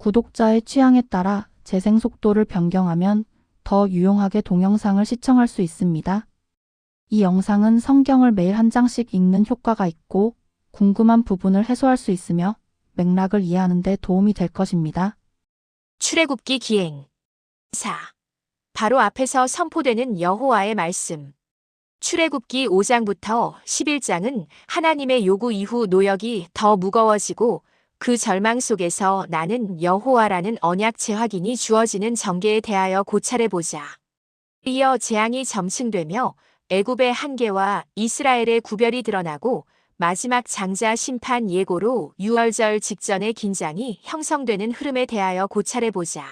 구독자의 취향에 따라 재생 속도를 변경하면 더 유용하게 동영상을 시청할 수 있습니다. 이 영상은 성경을 매일 한 장씩 읽는 효과가 있고 궁금한 부분을 해소할 수 있으며 맥락을 이해하는 데 도움이 될 것입니다. 출애굽기 기행 4. 바로 앞에서 선포되는 여호와의 말씀. 출애굽기 5장부터 11장은 하나님의 요구 이후 노역이 더 무거워지고 그 절망 속에서 나는 여호와라는 언약 재확인이 주어지는 전개에 대하여 고찰해보자. 이어 재앙이 점층되며 애굽의 한계와 이스라엘의 구별이 드러나고 마지막 장자 심판 예고로 유월절 직전의 긴장이 형성되는 흐름에 대하여 고찰해보자.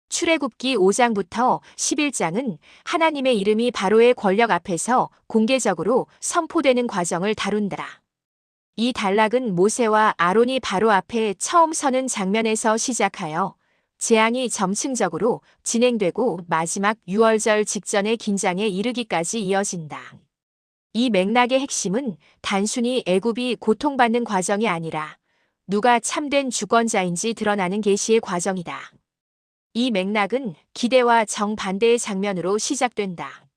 출애굽기 5장부터 11장은 하나님의 이름이 바로의 권력 앞에서 공개적으로 선포되는 과정을 다룬다. 이 단락은 모세와 아론이 바로 앞에 처음 서는 장면에서 시작하여 재앙이 점층적으로 진행되고 마지막 유월절 직전의 긴장에 이르기까지 이어진다. 이 맥락의 핵심은 단순히 애굽이 고통받는 과정이 아니라 누가 참된 주권자인지 드러나는 계시의 과정이다. 이 맥락은 기대와 정반대의 장면으로 시작된다.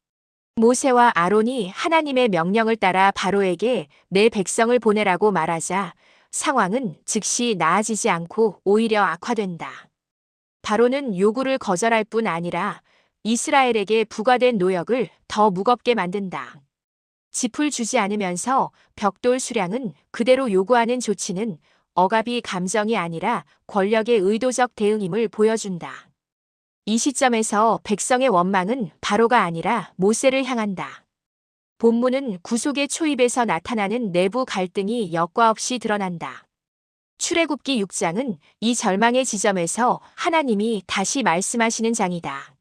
모세와 아론이 하나님의 명령을 따라 바로에게 내 백성을 보내라고 말하자 상황은 즉시 나아지지 않고 오히려 악화된다. 바로는 요구를 거절할 뿐 아니라 이스라엘에게 부과된 노역을 더 무겁게 만든다. 짚을 주지 않으면서 벽돌 수량은 그대로 요구하는 조치는 억압이 감정이 아니라 권력의 의도적 대응임을 보여준다. 이 시점에서 백성의 원망은 바로가 아니라 모세를 향한다. 본문은 구속의 초입에서 나타나는 내부 갈등이 여과 없이 드러난다. 출애굽기 6장은 이 절망의 지점에서 하나님이 다시 말씀하시는 장이다.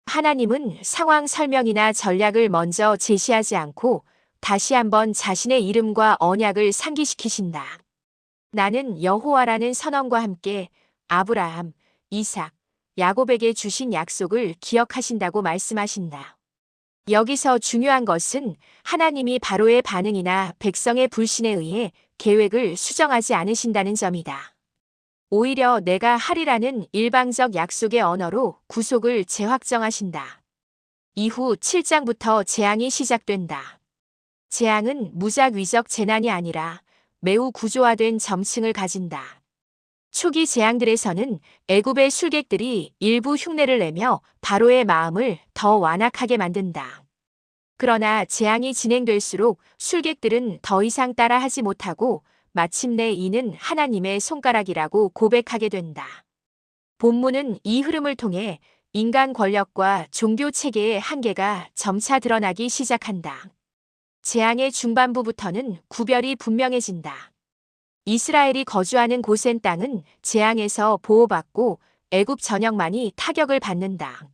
하나님은 상황 설명이나 전략을 먼저 제시하지 않고 다시 한번 자신의 이름과 언약을 상기시키신다. 나는 여호와라는 선언과 함께 아브라함, 이삭, 야곱에게 주신 약속을 기억하신다고 말씀하신다. 여기서 중요한 것은 하나님이 바로의 반응이나 백성의 불신에 의해 계획을 수정하지 않으신다는 점이다. 오히려 내가 하리라는 일방적 약속의 언어로 구속을 재확정하신다. 이후 7장부터 재앙이 시작된다. 재앙은 무작위적 재난이 아니라 매우 구조화된 점층을 가진다. 초기 재앙들에서는 애굽의 술객들이 일부 흉내를 내며 바로의 마음을 더 완악하게 만든다. 그러나 재앙이 진행될수록 술객들은 더 이상 따라하지 못하고 마침내 이는 하나님의 손가락이라고 고백하게 된다. 본문은 이 흐름을 통해 인간 권력과 종교 체계의 한계가 점차 드러나기 시작한다. 재앙의 중반부부터는 구별이 분명해진다. 이스라엘이 거주하는 고센 땅은 재앙에서 보호받고 애굽 전역만이 타격을 받는다.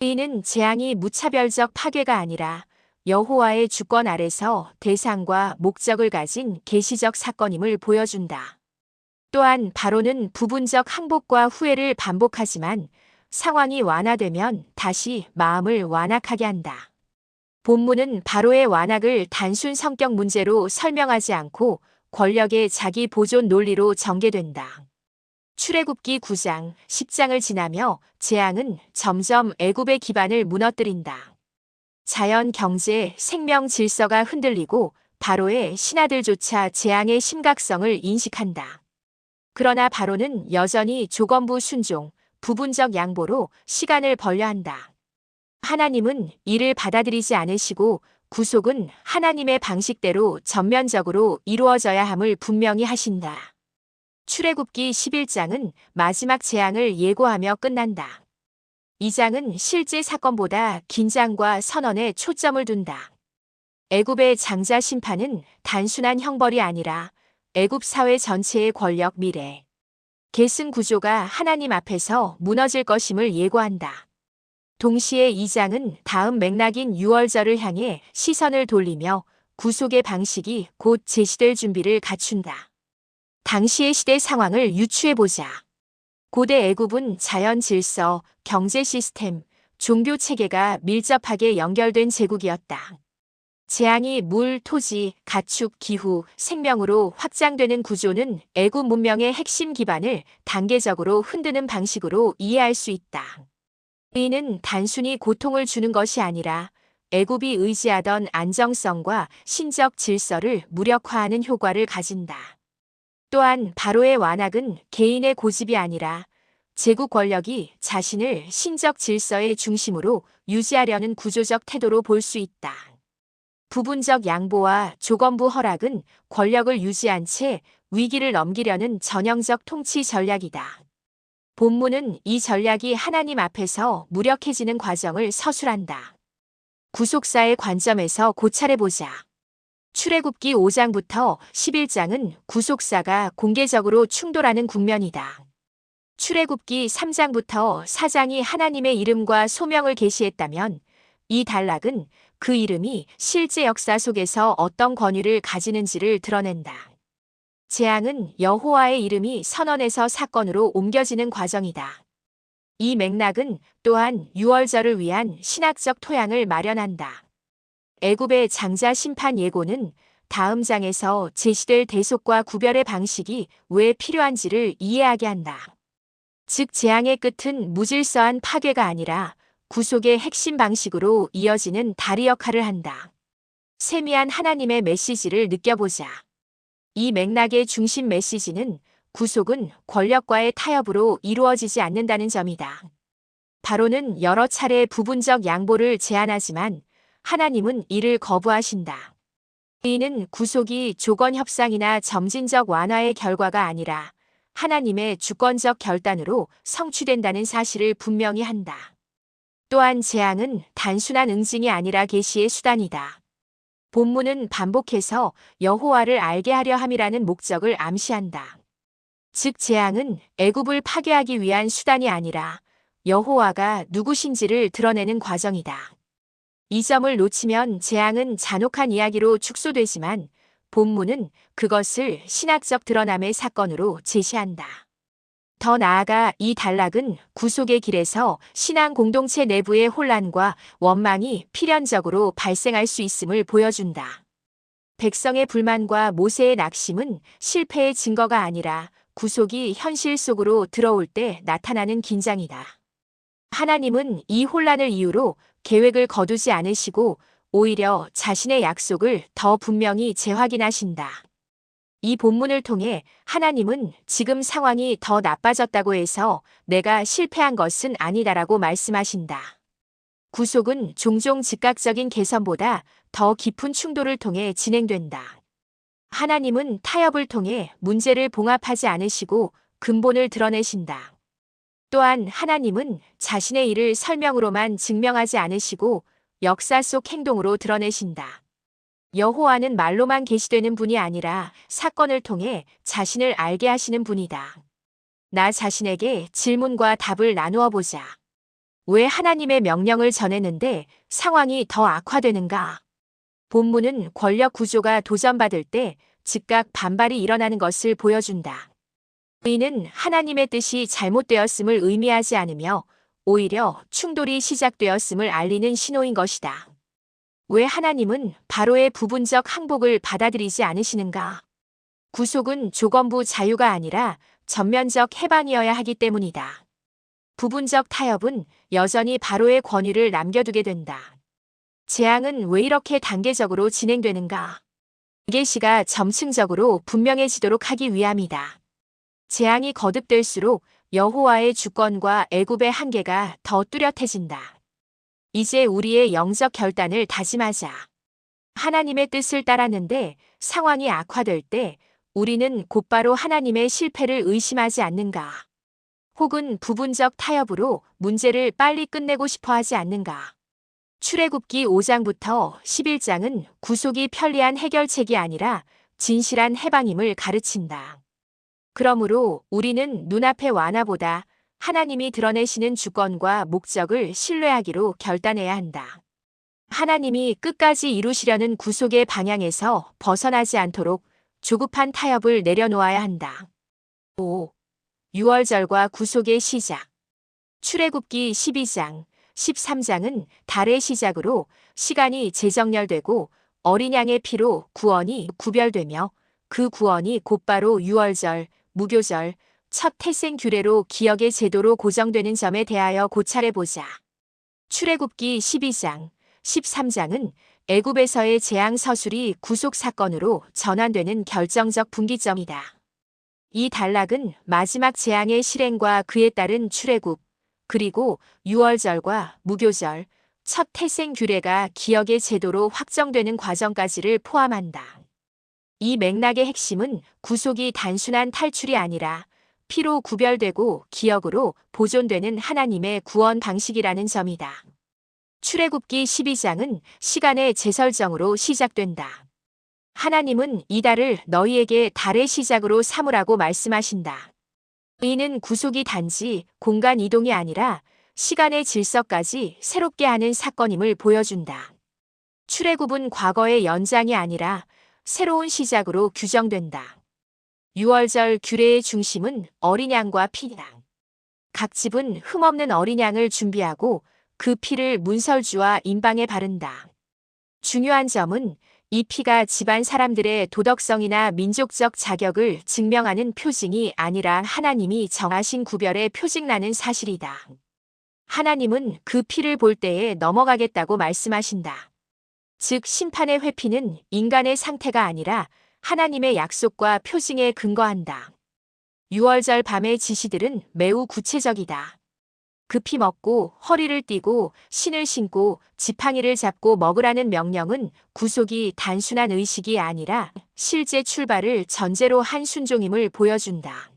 이는 재앙이 무차별적 파괴가 아니라 여호와의 주권 아래서 대상과 목적을 가진 계시적 사건임을 보여준다. 또한 바로는 부분적 항복과 후회를 반복하지만 상황이 완화되면 다시 마음을 완악하게 한다. 본문은 바로의 완악을 단순 성격 문제로 설명하지 않고 권력의 자기 보존 논리로 전개된다. 출애굽기 9장, 10장을 지나며 재앙은 점점 애굽의 기반을 무너뜨린다. 자연, 경제, 생명 질서가 흔들리고 바로의 신하들조차 재앙의 심각성을 인식한다. 그러나 바로는 여전히 조건부 순종, 부분적 양보로 시간을 벌려한다. 하나님은 이를 받아들이지 않으시고 구속은 하나님의 방식대로 전면적으로 이루어져야 함을 분명히 하신다. 출애굽기 11장은 마지막 재앙을 예고하며 끝난다. 이 장은 실제 사건보다 긴장과 선언에 초점을 둔다. 애굽의 장자 심판은 단순한 형벌이 아니라 애굽 사회 전체의 권력 미래, 계승 구조가 하나님 앞에서 무너질 것임을 예고한다. 동시에 이 장은 다음 맥락인 유월절을 향해 시선을 돌리며 구속의 방식이 곧 제시될 준비를 갖춘다. 당시의 시대 상황을 유추해보자. 고대 애굽은 자연 질서, 경제 시스템, 종교 체계가 밀접하게 연결된 제국이었다. 재앙이 물, 토지, 가축, 기후, 생명으로 확장되는 구조는 애굽 문명의 핵심 기반을 단계적으로 흔드는 방식으로 이해할 수 있다. 이는 단순히 고통을 주는 것이 아니라 애굽이 의지하던 안정성과 신적 질서를 무력화하는 효과를 가진다. 또한 바로의 완악은 개인의 고집이 아니라 제국 권력이 자신을 신적 질서의 중심으로 유지하려는 구조적 태도로 볼 수 있다. 부분적 양보와 조건부 허락은 권력을 유지한 채 위기를 넘기려는 전형적 통치 전략이다. 본문은 이 전략이 하나님 앞에서 무력해지는 과정을 서술한다. 구속사의 관점에서 고찰해보자. 출애굽기 5장부터 11장은 구속사가 공개적으로 충돌하는 국면이다. 출애굽기 3장부터 4장이 하나님의 이름과 소명을 계시했다면 이 단락은 그 이름이 실제 역사 속에서 어떤 권위를 가지는지를 드러낸다. 재앙은 여호와의 이름이 선언에서 사건으로 옮겨지는 과정이다. 이 맥락은 또한 유월절을 위한 신학적 토양을 마련한다. 애굽의 장자 심판 예고는 다음 장에서 제시될 대속과 구별의 방식이 왜 필요한지를 이해하게 한다. 즉 재앙의 끝은 무질서한 파괴가 아니라 구속의 핵심 방식으로 이어지는 다리 역할을 한다. 세미한 하나님의 메시지를 느껴보자. 이 맥락의 중심 메시지는 구속은 권력과의 타협으로 이루어지지 않는다는 점이다. 바로는 여러 차례 부분적 양보를 제안하지만 하나님은 이를 거부하신다. 이는 구속이 조건 협상이나 점진적 완화의 결과가 아니라 하나님의 주권적 결단으로 성취된다는 사실을 분명히 한다. 또한 재앙은 단순한 응징이 아니라 계시의 수단이다. 본문은 반복해서 여호와를 알게 하려 함이라는 목적을 암시한다. 즉 재앙은 애굽을 파괴하기 위한 수단이 아니라 여호와가 누구신지를 드러내는 과정이다. 이 점을 놓치면 재앙은 잔혹한 이야기로 축소되지만 본문은 그것을 신학적 드러남의 사건으로 제시한다. 더 나아가 이 단락은 구속의 길에서 신앙 공동체 내부의 혼란과 원망이 필연적으로 발생할 수 있음을 보여준다. 백성의 불만과 모세의 낙심은 실패의 증거가 아니라 구속이 현실 속으로 들어올 때 나타나는 긴장이다. 하나님은 이 혼란을 이유로 계획을 거두지 않으시고 오히려 자신의 약속을 더 분명히 재확인하신다. 이 본문을 통해 하나님은 지금 상황이 더 나빠졌다고 해서 내가 실패한 것은 아니다라고 말씀하신다. 구속은 종종 즉각적인 개선보다 더 깊은 충돌을 통해 진행된다. 하나님은 타협을 통해 문제를 봉합하지 않으시고 근본을 드러내신다. 또한 하나님은 자신의 일을 설명으로만 증명하지 않으시고 역사 속 행동으로 드러내신다. 여호와는 말로만 계시되는 분이 아니라 사건을 통해 자신을 알게 하시는 분이다. 나 자신에게 질문과 답을 나누어 보자. 왜 하나님의 명령을 전했는데 상황이 더 악화되는가? 본문은 권력 구조가 도전받을 때 즉각 반발이 일어나는 것을 보여준다. 이는 하나님의 뜻이 잘못되었음을 의미하지 않으며 오히려 충돌이 시작되었음을 알리는 신호인 것이다. 왜 하나님은 바로의 부분적 항복을 받아들이지 않으시는가? 구속은 조건부 자유가 아니라 전면적 해방이어야 하기 때문이다. 부분적 타협은 여전히 바로의 권위를 남겨두게 된다. 재앙은 왜 이렇게 단계적으로 진행되는가? 계시가 점층적으로 분명해지도록 하기 위함이다. 재앙이 거듭될수록 여호와의 주권과 애굽의 한계가 더 뚜렷해진다. 이제 우리의 영적 결단을 다짐하자. 하나님의 뜻을 따랐는데 상황이 악화될 때 우리는 곧바로 하나님의 실패를 의심하지 않는가? 혹은 부분적 타협으로 문제를 빨리 끝내고 싶어 하지 않는가? 출애굽기 5장부터 11장은 구속이 편리한 해결책이 아니라 진실한 해방임을 가르친다. 그러므로 우리는 눈앞의 완화보다 하나님이 드러내시는 주권과 목적을 신뢰하기로 결단해야 한다. 하나님이 끝까지 이루시려는 구속의 방향에서 벗어나지 않도록 조급한 타협을 내려놓아야 한다. 5. 유월절과 구속의 시작. 출애굽기 12장, 13장은 달의 시작으로 시간이 재정렬되고 어린 양의 피로 구원이 구별되며 그 구원이 곧바로 유월절, 무교절, 첫 태생 규례로 기억의 제도로 고정되는 점에 대하여 고찰해 보자. 출애굽기 12장, 13장은 애굽에서의 재앙 서술이 구속 사건으로 전환되는 결정적 분기점이다. 이 단락은 마지막 재앙의 실행과 그에 따른 출애굽, 그리고 유월절과 무교절, 첫 태생 규례가 기억의 제도로 확정되는 과정까지를 포함한다. 이 맥락의 핵심은 구속이 단순한 탈출이 아니라 피로 구별되고 기억으로 보존되는 하나님의 구원 방식이라는 점이다. 출애굽기 12장은 시간의 재설정으로 시작된다. 하나님은 이 달을 너희에게 달의 시작으로 삼으라고 말씀하신다. 이는 구속이 단지 공간 이동이 아니라 시간의 질서까지 새롭게 하는 사건임을 보여준다. 출애굽은 과거의 연장이 아니라 새로운 시작으로 규정된다. 유월절 규례의 중심은 어린 양과 피다. 각 집은 흠없는 어린 양을 준비하고 그 피를 문설주와 임방에 바른다. 중요한 점은 이 피가 집안 사람들의 도덕성이나 민족적 자격을 증명하는 표징이 아니라 하나님이 정하신 구별의 표징라는 사실이다. 하나님은 그 피를 볼 때에 넘어가겠다고 말씀하신다. 즉 심판의 회피는 인간의 상태가 아니라 하나님의 약속과 표징에 근거한다. 유월절 밤의 지시들은 매우 구체적이다. 급히 먹고 허리를 띠고 신을 신고 지팡이를 잡고 먹으라는 명령은 구속이 단순한 의식이 아니라 실제 출발을 전제로 한 순종임을 보여준다.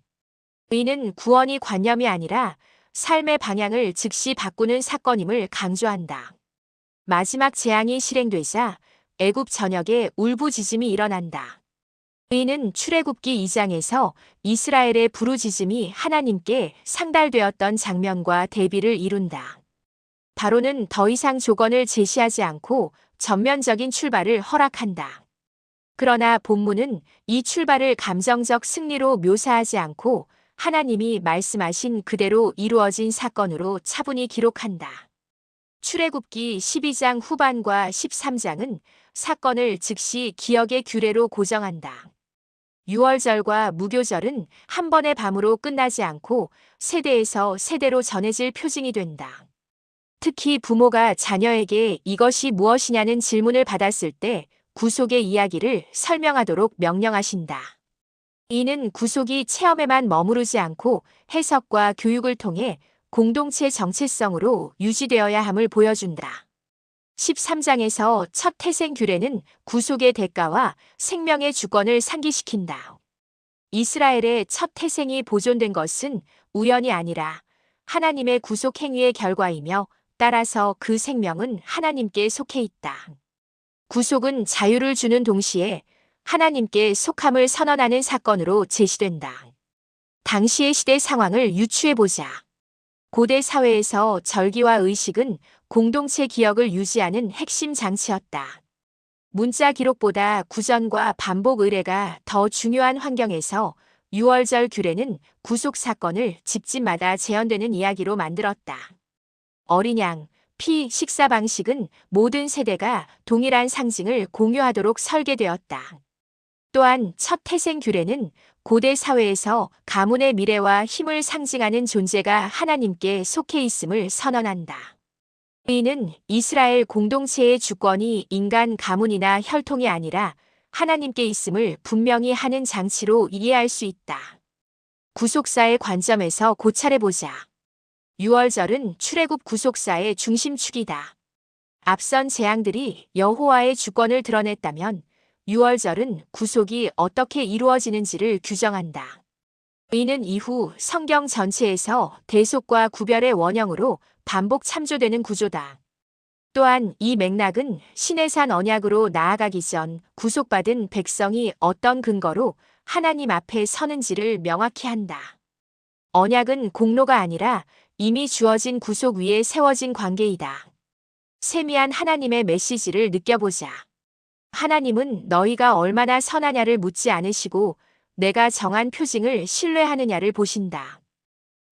이는 구원이 관념이 아니라 삶의 방향을 즉시 바꾸는 사건임을 강조한다. 마지막 재앙이 실행되자 애굽 전역에 울부짖음이 일어난다. 이는 출애굽기 2장에서 이스라엘의 부르짖음이 하나님께 상달되었던 장면과 대비를 이룬다. 바로는 더 이상 조건을 제시하지 않고 전면적인 출발을 허락한다. 그러나 본문은 이 출발을 감정적 승리로 묘사하지 않고 하나님이 말씀하신 그대로 이루어진 사건으로 차분히 기록한다. 출애굽기 12장 후반과 13장은 사건을 즉시 기억의 규례로 고정한다. 유월절과 무교절은 한 번의 밤으로 끝나지 않고 세대에서 세대로 전해질 표징이 된다. 특히 부모가 자녀에게 이것이 무엇이냐는 질문을 받았을 때 구속의 이야기를 설명하도록 명령하신다. 이는 구속이 체험에만 머무르지 않고 해석과 교육을 통해 공동체 정체성으로 유지되어야 함을 보여준다. 13장에서 첫 태생 규례는 구속의 대가와 생명의 주권을 상기시킨다. 이스라엘의 첫 태생이 보존된 것은 우연이 아니라 하나님의 구속 행위의 결과이며 따라서 그 생명은 하나님께 속해 있다. 구속은 자유를 주는 동시에 하나님께 속함을 선언하는 사건으로 제시된다. 당시의 시대 상황을 유추해보자. 고대 사회에서 절기와 의식은 공동체 기억을 유지하는 핵심 장치였다. 문자 기록보다 구전과 반복 의례가 더 중요한 환경에서 유월절 규례는 구속 사건을 집집마다 재현되는 이야기로 만들었다. 어린 양, 피 식사 방식은 모든 세대가 동일한 상징을 공유하도록 설계되었다. 또한 첫 태생 규례는 고대 사회에서 가문의 미래와 힘을 상징하는 존재가 하나님께 속해 있음을 선언한다. 이는 이스라엘 공동체의 주권이 인간 가문이나 혈통이 아니라 하나님께 있음을 분명히 하는 장치로 이해할 수 있다. 구속사의 관점에서 고찰해보자. 유월절은 출애굽 구속사의 중심축이다. 앞선 재앙들이 여호와의 주권을 드러냈다면 유월절은 구속이 어떻게 이루어지는지를 규정한다. 이는 이후 성경 전체에서 대속과 구별의 원형으로 반복 참조되는 구조다. 또한 이 맥락은 시내산 언약으로 나아가기 전 구속받은 백성이 어떤 근거로 하나님 앞에 서는지를 명확히 한다. 언약은 공로가 아니라 이미 주어진 구속 위에 세워진 관계이다. 세미한 하나님의 메시지를 느껴보자. 하나님은 너희가 얼마나 선하냐를 묻지 않으시고 내가 정한 표징을 신뢰하느냐를 보신다.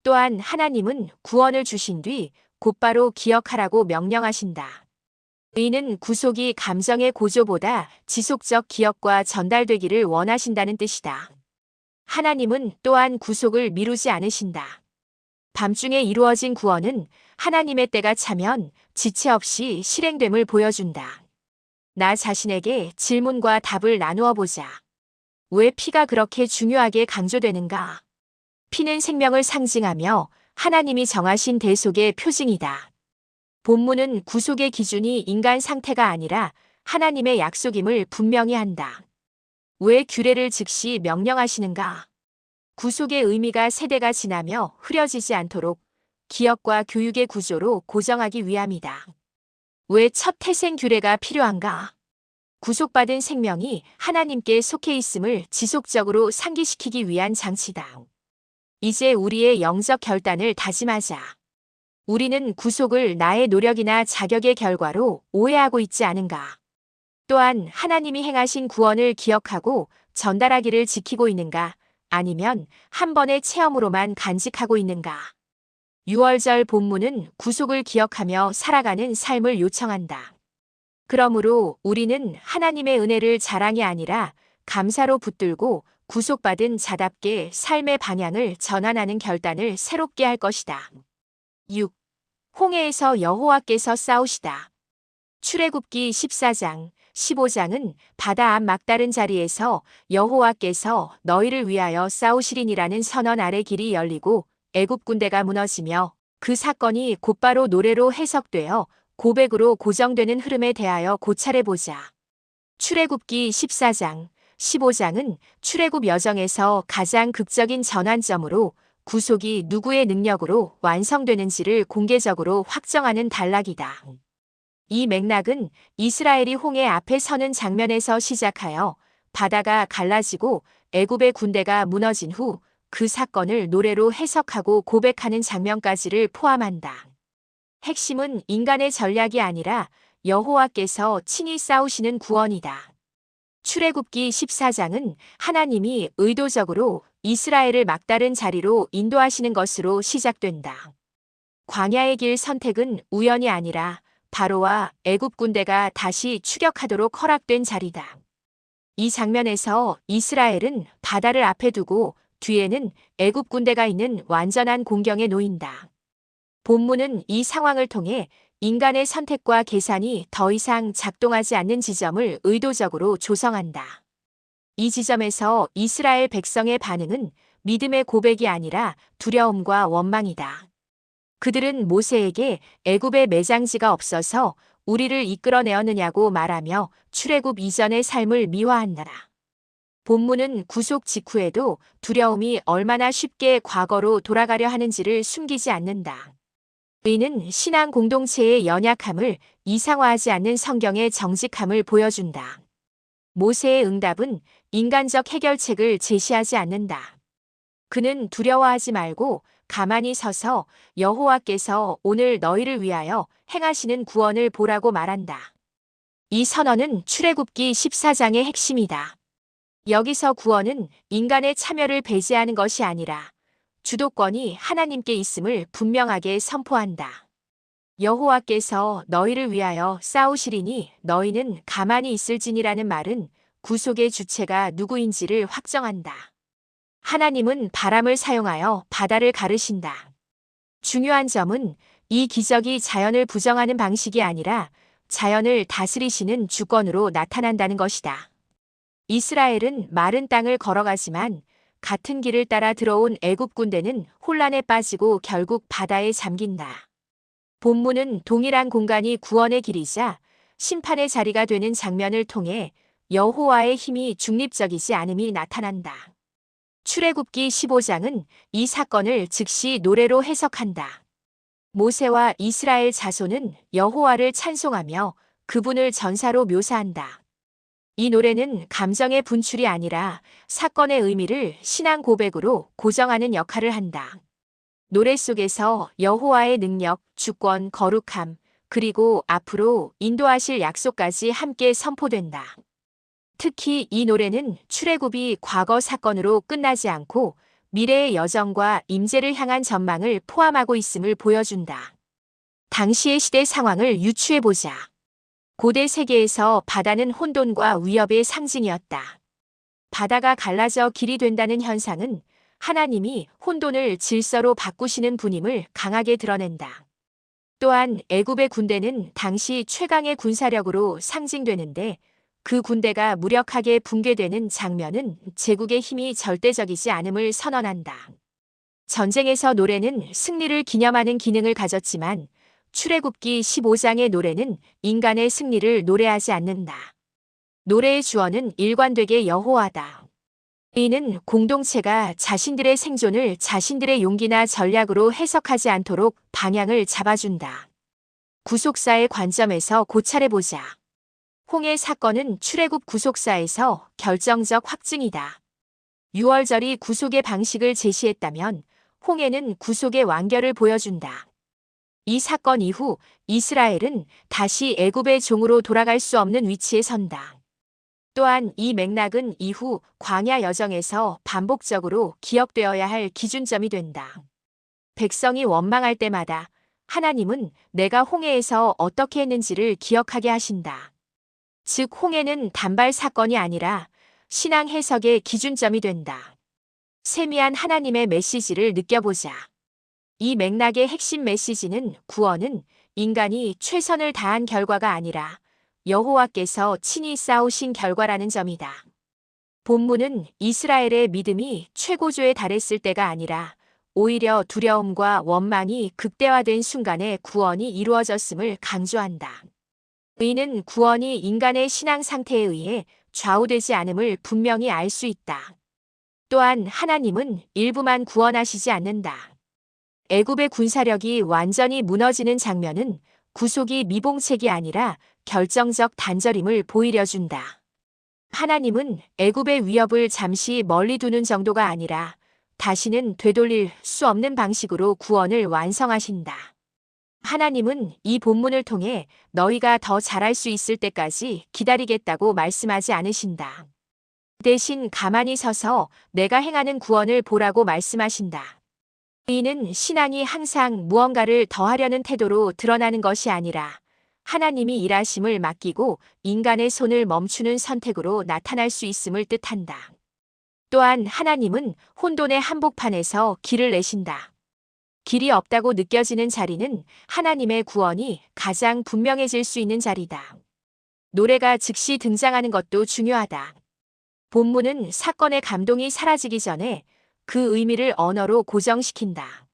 또한 하나님은 구원을 주신 뒤 곧바로 기억하라고 명령하신다. 의는 구속이 감정의 고조보다 지속적 기억과 전달되기를 원하신다는 뜻이다. 하나님은 또한 구속을 미루지 않으신다. 밤중에 이루어진 구원은 하나님의 때가 차면 지체 없이 실행됨을 보여준다. 나 자신에게 질문과 답을 나누어 보자. 왜 피가 그렇게 중요하게 강조되는가? 피는 생명을 상징하며 하나님이 정하신 대속의 표징이다. 본문은 구속의 기준이 인간 상태가 아니라 하나님의 약속임을 분명히 한다. 왜 규례를 즉시 명령하시는가? 구속의 의미가 세대가 지나며 흐려지지 않도록 기억과 교육의 구조로 고정하기 위함이다. 왜 첫 태생 규례가 필요한가? 구속받은 생명이 하나님께 속해 있음을 지속적으로 상기시키기 위한 장치다. 이제 우리의 영적 결단을 다짐하자. 우리는 구속을 나의 노력이나 자격의 결과로 오해하고 있지 않은가? 또한 하나님이 행하신 구원을 기억하고 전달하기를 지키고 있는가? 아니면 한 번의 체험으로만 간직하고 있는가? 6월절 본문은 구속을 기억하며 살아가는 삶을 요청한다. 그러므로 우리는 하나님의 은혜를 자랑이 아니라 감사로 붙들고 구속받은 자답게 삶의 방향을 전환하는 결단을 새롭게 할 것이다. 6. 홍해에서 여호와께서 싸우시다. 출애굽기 14장, 15장은 바다 앞 막다른 자리에서 여호와께서 너희를 위하여 싸우시리니라는 선언 아래 길이 열리고 애굽 군대가 무너지며 그 사건이 곧바로 노래로 해석되어 고백으로 고정되는 흐름에 대하여 고찰해 보자. 출애굽기 14장, 15장은 출애굽 여정에서 가장 극적인 전환점으로 구속이 누구의 능력으로 완성되는지를 공개적으로 확정하는 단락이다. 이 맥락은 이스라엘이 홍해 앞에 서는 장면에서 시작하여 바다가 갈라지고 애굽의 군대가 무너진 후 그 사건을 노래로 해석하고 고백하는 장면까지를 포함한다. 핵심은 인간의 전략이 아니라 여호와께서 친히 싸우시는 구원이다. 출애굽기 14장은 하나님이 의도적으로 이스라엘을 막다른 자리로 인도하시는 것으로 시작된다. 광야의 길 선택은 우연이 아니라 바로와 애굽 군대가 다시 추격하도록 허락된 자리다. 이 장면에서 이스라엘은 바다를 앞에 두고 뒤에는 애굽 군대가 있는 완전한 공경에 놓인다. 본문은 이 상황을 통해 인간의 선택과 계산이 더 이상 작동하지 않는 지점을 의도적으로 조성한다. 이 지점에서 이스라엘 백성의 반응은 믿음의 고백이 아니라 두려움과 원망이다. 그들은 모세에게 애굽에 매장지가 없어서 우리를 이끌어내었느냐고 말하며 출애굽 이전의 삶을 미화한다. 본문은 구속 직후에도 두려움이 얼마나 쉽게 과거로 돌아가려 하는지를 숨기지 않는다. 의는 신앙 공동체의 연약함을 이상화하지 않는 성경의 정직함을 보여준다. 모세의 응답은 인간적 해결책을 제시하지 않는다. 그는 두려워하지 말고 가만히 서서 여호와께서 오늘 너희를 위하여 행하시는 구원을 보라고 말한다. 이 선언은 출애굽기 14장의 핵심이다. 여기서 구원은 인간의 참여를 배제하는 것이 아니라 주도권이 하나님께 있음을 분명하게 선포한다. 여호와께서 너희를 위하여 싸우시리니 너희는 가만히 있을지니라는 말은 구속의 주체가 누구인지를 확정한다. 하나님은 바람을 사용하여 바다를 가르신다. 중요한 점은 이 기적이 자연을 부정하는 방식이 아니라 자연을 다스리시는 주권으로 나타난다는 것이다. 이스라엘은 마른 땅을 걸어가지만 같은 길을 따라 들어온 애굽 군대는 혼란에 빠지고 결국 바다에 잠긴다. 본문은 동일한 공간이 구원의 길이자 심판의 자리가 되는 장면을 통해 여호와의 힘이 중립적이지 않음이 나타난다. 출애굽기 15장은 이 사건을 즉시 노래로 해석한다. 모세와 이스라엘 자손은 여호와를 찬송하며 그분을 전사로 묘사한다. 이 노래는 감정의 분출이 아니라 사건의 의미를 신앙 고백으로 고정하는 역할을 한다. 노래 속에서 여호와의 능력, 주권, 거룩함, 그리고 앞으로 인도하실 약속까지 함께 선포된다. 특히 이 노래는 출애굽이 과거 사건으로 끝나지 않고 미래의 여정과 임재를 향한 전망을 포함하고 있음을 보여준다. 당시의 시대 상황을 유추해보자. 고대 세계에서 바다는 혼돈과 위협의 상징이었다. 바다가 갈라져 길이 된다는 현상은 하나님이 혼돈을 질서로 바꾸시는 분임을 강하게 드러낸다. 또한 애굽의 군대는 당시 최강의 군사력으로 상징되는데 그 군대가 무력하게 붕괴되는 장면은 제국의 힘이 절대적이지 않음을 선언한다. 전쟁에서 노래는 승리를 기념하는 기능을 가졌지만 출애굽기 15장의 노래는 인간의 승리를 노래하지 않는다. 노래의 주어는 일관되게 여호와다. 이는 공동체가 자신들의 생존을 자신들의 용기나 전략으로 해석하지 않도록 방향을 잡아준다. 구속사의 관점에서 고찰해보자. 홍해 사건은 출애굽 구속사에서 결정적 확증이다. 유월절이 구속의 방식을 제시했다면 홍해는 구속의 완결을 보여준다. 이 사건 이후 이스라엘은 다시 애굽의 종으로 돌아갈 수 없는 위치에 선다. 또한 이 맥락은 이후 광야 여정에서 반복적으로 기억되어야 할 기준점이 된다. 백성이 원망할 때마다 하나님은 내가 홍해에서 어떻게 했는지를 기억하게 하신다. 즉 홍해는 단발 사건이 아니라 신앙 해석의 기준점이 된다. 세미한 하나님의 메시지를 느껴보자. 이 맥락의 핵심 메시지는 구원은 인간이 최선을 다한 결과가 아니라 여호와께서 친히 싸우신 결과라는 점이다. 본문은 이스라엘의 믿음이 최고조에 달했을 때가 아니라 오히려 두려움과 원망이 극대화된 순간에 구원이 이루어졌음을 강조한다. 이는 구원이 인간의 신앙 상태에 의해 좌우되지 않음을 분명히 알 수 있다. 또한 하나님은 일부만 구원하시지 않는다. 애굽의 군사력이 완전히 무너지는 장면은 구속이 미봉책이 아니라 결정적 단절임을 보이려 준다. 하나님은 애굽의 위협을 잠시 멀리 두는 정도가 아니라 다시는 되돌릴 수 없는 방식으로 구원을 완성하신다. 하나님은 이 본문을 통해 너희가 더 잘할 수 있을 때까지 기다리겠다고 말씀하지 않으신다. 대신 가만히 서서 내가 행하는 구원을 보라고 말씀하신다. 이는 신앙이 항상 무언가를 더하려는 태도로 드러나는 것이 아니라 하나님이 일하심을 맡기고 인간의 손을 멈추는 선택으로 나타날 수 있음을 뜻한다. 또한 하나님은 혼돈의 한복판에서 길을 내신다. 길이 없다고 느껴지는 자리는 하나님의 구원이 가장 분명해질 수 있는 자리다. 노래가 즉시 등장하는 것도 중요하다. 본문은 사건의 감동이 사라지기 전에 그 의미를 언어로 고정시킨다.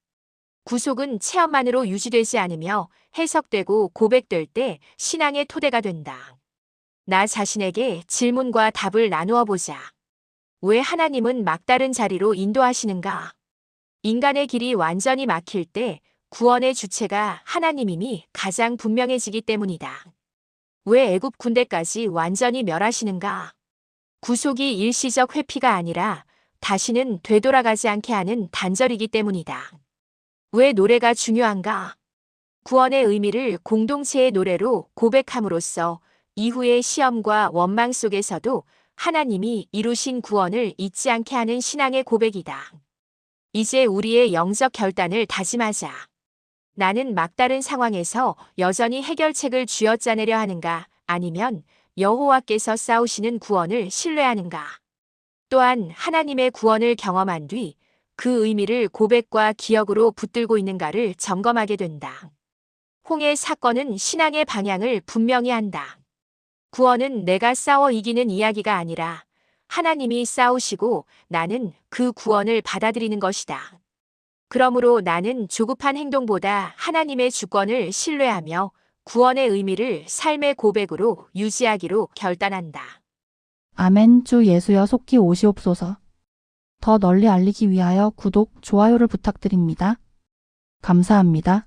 구속은 체험만으로 유지되지 않으며 해석되고 고백될 때 신앙의 토대가 된다. 나 자신에게 질문과 답을 나누어 보자. 왜 하나님은 막다른 자리로 인도하시는가? 인간의 길이 완전히 막힐 때 구원의 주체가 하나님임이 가장 분명해지기 때문이다. 왜 애굽 군대까지 완전히 멸하시는가? 구속이 일시적 회피가 아니라 다시는 되돌아가지 않게 하는 단절이기 때문이다. 왜 노래가 중요한가? 구원의 의미를 공동체의 노래로 고백함으로써 이후의 시험과 원망 속에서도 하나님이 이루신 구원을 잊지 않게 하는 신앙의 고백이다. 이제 우리의 영적 결단을 다짐하자. 나는 막다른 상황에서 여전히 해결책을 쥐어짜내려 하는가? 아니면 여호와께서 싸우시는 구원을 신뢰하는가? 또한 하나님의 구원을 경험한 뒤 그 의미를 고백과 기억으로 붙들고 있는가를 점검하게 된다. 홍해 사건은 신앙의 방향을 분명히 한다. 구원은 내가 싸워 이기는 이야기가 아니라 하나님이 싸우시고 나는 그 구원을 받아들이는 것이다. 그러므로 나는 조급한 행동보다 하나님의 주권을 신뢰하며 구원의 의미를 삶의 고백으로 유지하기로 결단한다. 아멘. 주 예수여 속히 오시옵소서. 더 널리 알리기 위하여 구독, 좋아요를 부탁드립니다. 감사합니다.